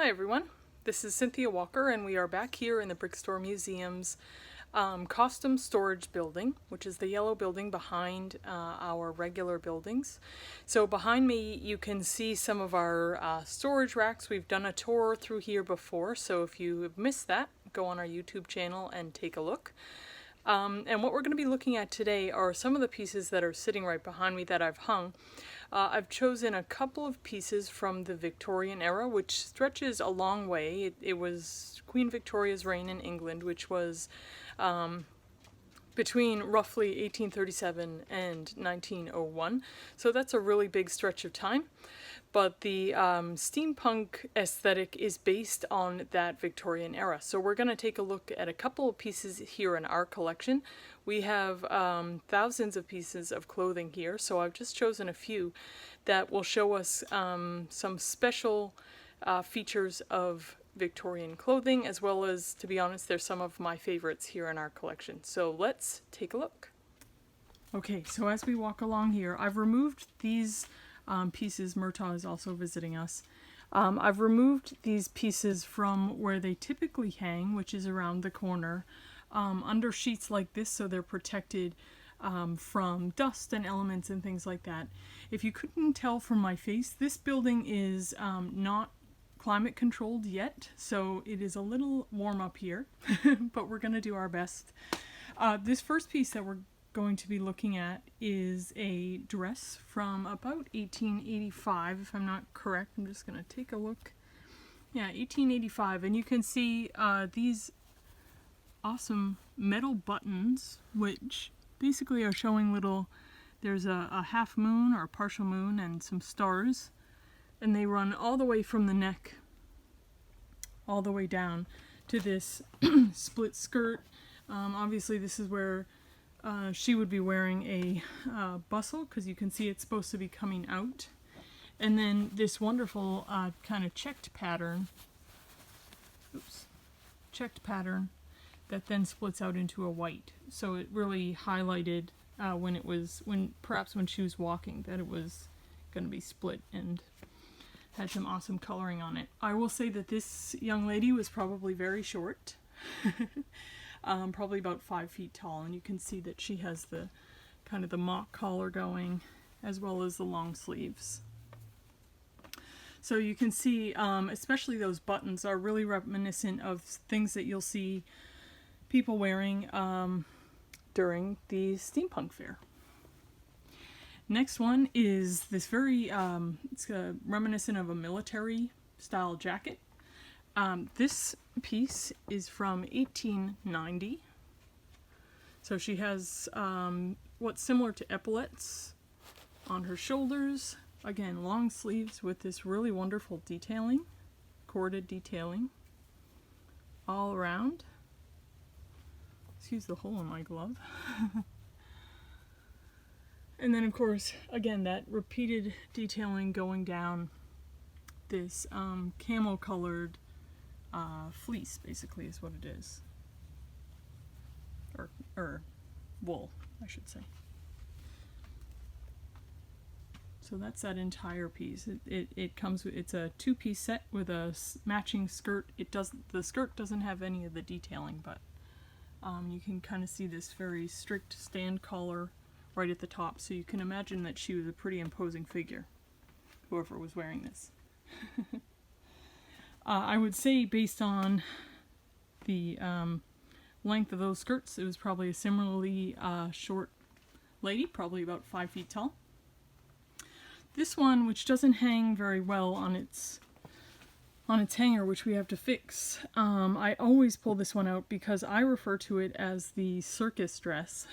Hi everyone, this is Cynthia Walker and we are back here in the Brickstore Museum's costume storage building, which is the yellow building behind our regular buildings. So behind me you can see some of our storage racks. We've done a tour through here before, so if you have missed that, go on our YouTube channel and take a look. And what we're going to be looking at today are some of the pieces that are sitting right behind me that I've hung. I've chosen a couple of pieces from the Victorian era, which stretches a long way. It was Queen Victoria's reign in England, which was between roughly 1837 and 1901. So that's a really big stretch of time. But the steampunk aesthetic is based on that Victorian era. So we're going to take a look at a couple of pieces here in our collection. We have thousands of pieces of clothing here, so I've just chosen a few that will show us some special features of Victorian clothing, as well as, to be honest, they're some of my favorites here in our collection. So let's take a look. Okay, so as we walk along here, I've removed these pieces. Murtaugh is also visiting us. I've removed these pieces from where they typically hang, which is around the corner, under sheets like this, so they're protected from dust and elements and things like that. If you couldn't tell from my face, this building is not climate controlled yet, so it is a little warm up here, but we're going to do our best. This first piece that we're going to be looking at is a dress from about 1885, if I'm not correct. I'm just going to take a look. Yeah, 1885, and you can see these awesome metal buttons, which basically are showing little, there's a half moon or a partial moon and some stars, and they run all the way from the neck all the way down to this split skirt. Obviously this is where she would be wearing a bustle, because you can see it's supposed to be coming out. And then this wonderful kind of checked pattern, that then splits out into a white. So it really highlighted perhaps when she was walking, that it was going to be split and had some awesome coloring on it. I will say that this young lady was probably very short. Probably about 5 feet tall, and you can see that she has the kind of the mock collar going, as well as the long sleeves. So you can see, especially those buttons are really reminiscent of things that you'll see people wearing during the steampunk fair. Next one is this very, it's reminiscent of a military style jacket. This piece is from 1890. So she has what's similar to epaulettes on her shoulders. Again, long sleeves with this really wonderful detailing, corded detailing all around. Excuse the hole in my glove. And then of course, again, that repeated detailing going down this camel colored fleece, basically, is what it is. Or wool, I should say. So that's that entire piece. It comes with, it's a two-piece set with a matching skirt. The skirt doesn't have any of the detailing, but you can kind of see this very strict stand collar right at the top, so you can imagine that she was a pretty imposing figure, whoever was wearing this. I would say, based on the length of those skirts, it was probably a similarly short lady, probably about 5 feet tall. This one, which doesn't hang very well on its hanger, which we have to fix, I always pull this one out because I refer to it as the circus dress.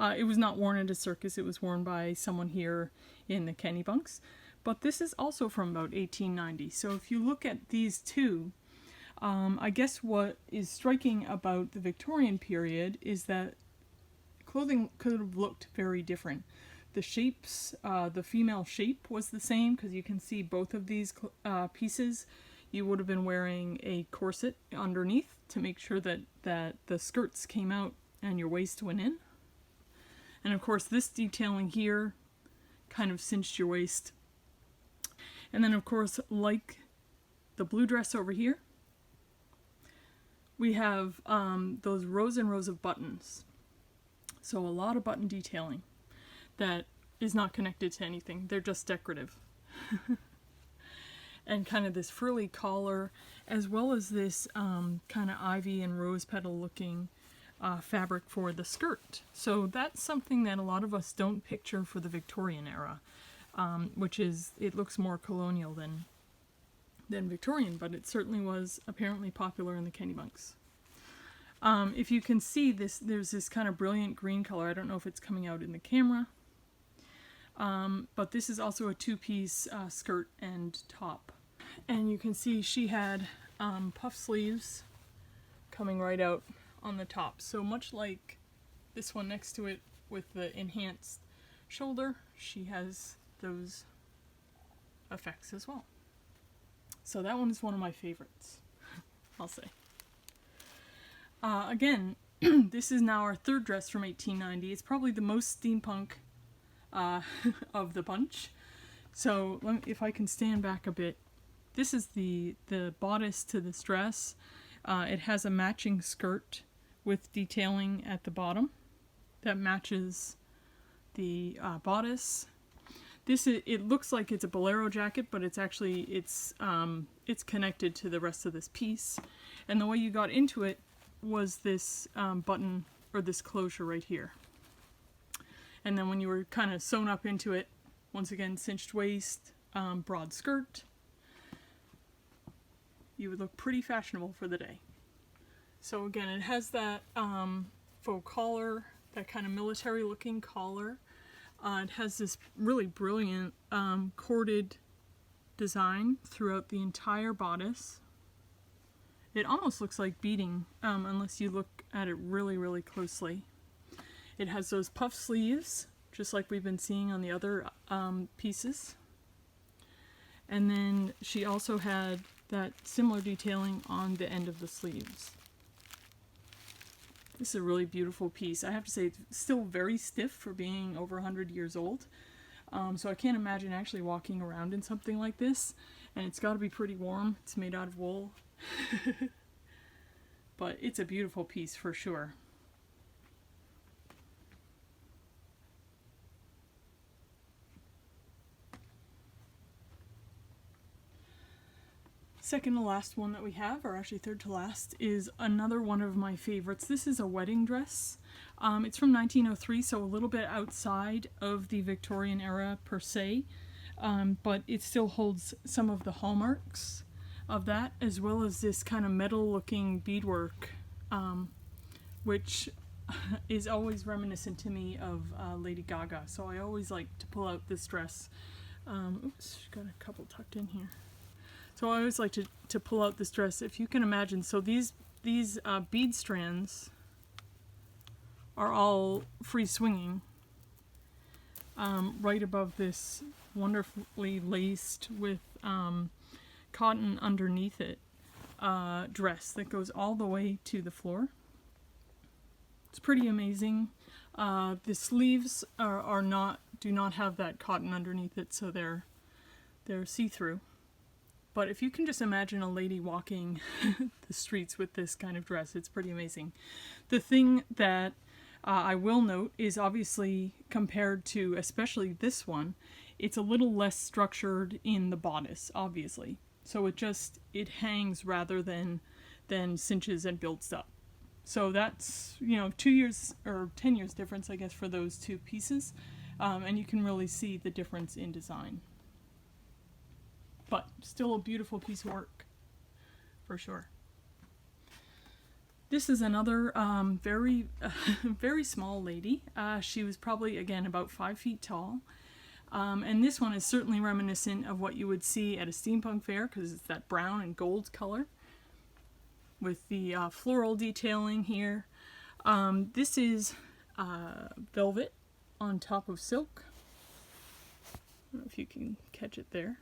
It was not worn at a circus, it was worn by someone here in the Kennebunks. But this is also from about 1890. So if you look at these two, I guess what is striking about the Victorian period is that clothing could have looked very different. The shapes, the female shape was the same, because you can see both of these pieces. You would have been wearing a corset underneath to make sure that the skirts came out and your waist went in. And of course this detailing here kind of cinched your waist. And then of course, like the blue dress over here, we have those rows and rows of buttons. So a lot of button detailing that is not connected to anything. They're just decorative. And kind of this frilly collar, as well as this kind of ivy and rose petal looking fabric for the skirt. So that's something that a lot of us don't picture for the Victorian era, which is, it looks more colonial than Victorian, but it certainly was apparently popular in the Kennebunks. If you can see this, there's this kind of brilliant green color. I don't know if it's coming out in the camera. But this is also a two-piece skirt and top. And you can see she had puff sleeves coming right out on the top. So much like this one next to it with the enhanced shoulder, she has those effects as well. So that one is one of my favorites, I'll say. Again, this is now our third dress from 1890. It's probably the most steampunk of the bunch. So if I can stand back a bit, this is the bodice to this dress. It has a matching skirt with detailing at the bottom that matches the bodice. It looks like it's a bolero jacket, but it's actually it's connected to the rest of this piece. And the way you got into it was this button, or this closure right here. And then when you were kind of sewn up into it, once again, cinched waist, broad skirt, you would look pretty fashionable for the day. So again, it has that faux collar, that kind of military looking collar. It has this really brilliant corded design throughout the entire bodice. It almost looks like beading, unless you look at it really, really closely. It has those puff sleeves, just like we've been seeing on the other pieces. And then she also had that similar detailing on the end of the sleeves. This is a really beautiful piece. I have to say it's still very stiff for being over 100 years old. So I can't imagine actually walking around in something like this. And it's got to be pretty warm. It's made out of wool. But it's a beautiful piece for sure. Second to last one that we have, or actually third to last, is another one of my favorites. This is a wedding dress. It's from 1903, so a little bit outside of the Victorian era per se, but it still holds some of the hallmarks of that, as well as this kind of metal-looking beadwork, which is always reminiscent to me of Lady Gaga. So I always like to pull out this dress. Oops, got a couple tucked in here. So I always like to pull out this dress. If you can imagine, so these bead strands are all free swinging right above this wonderfully laced with cotton underneath it dress that goes all the way to the floor. It's pretty amazing. The sleeves do not have that cotton underneath it, so they're see-through. But if you can just imagine a lady walking the streets with this kind of dress, it's pretty amazing. The thing that I will note is obviously compared to especially this one, it's a little less structured in the bodice, obviously. So it hangs rather than cinches and builds up. So that's, 2 years or 10 years difference, I guess, for those two pieces. And you can really see the difference in design. But still a beautiful piece of work, for sure. This is another very, very small lady. She was probably, again, about 5 feet tall. And this one is certainly reminiscent of what you would see at a steampunk fair, because it's that brown and gold color with the floral detailing here. This is velvet on top of silk. I don't know if you can catch it there.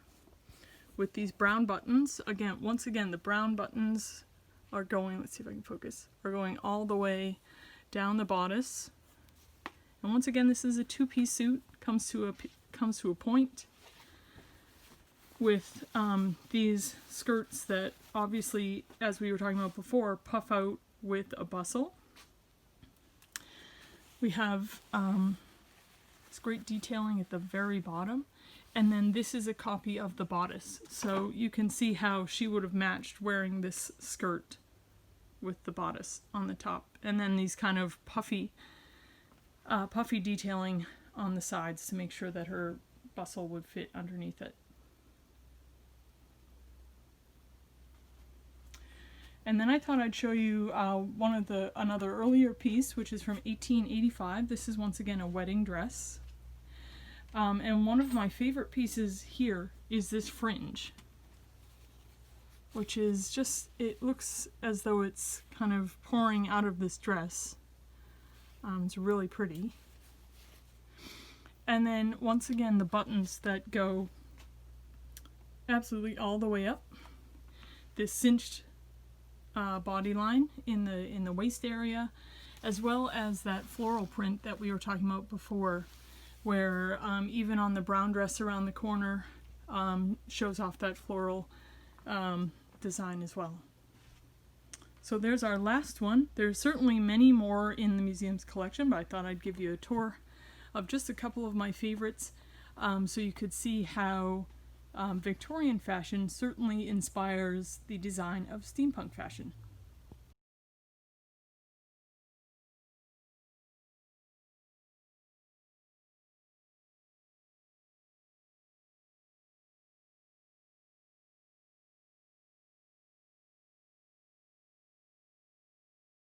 With these brown buttons, once again, the brown buttons are going, let's see if I can focus, are going all the way down the bodice. And once again, this is a two-piece suit, comes to a point. with these skirts that obviously, as we were talking about before, puff out with a bustle. We have this great detailing at the very bottom, and then this is a copy of the bodice. So you can see how she would have matched wearing this skirt with the bodice on the top, and then these kind of puffy detailing on the sides to make sure that her bustle would fit underneath it. And then I thought I'd show you another earlier piece, which is from 1885. This is once again a wedding dress. And one of my favorite pieces here is this fringe, which is just, it looks as though it's kind of pouring out of this dress. It's really pretty. And then once again, the buttons that go absolutely all the way up. This cinched body line in the waist area, as well as that floral print that we were talking about before, where even on the brown dress around the corner shows off that floral design as well. So there's our last one. There's certainly many more in the museum's collection, but I thought I'd give you a tour of just a couple of my favorites, so you could see how Victorian fashion certainly inspires the design of steampunk fashion.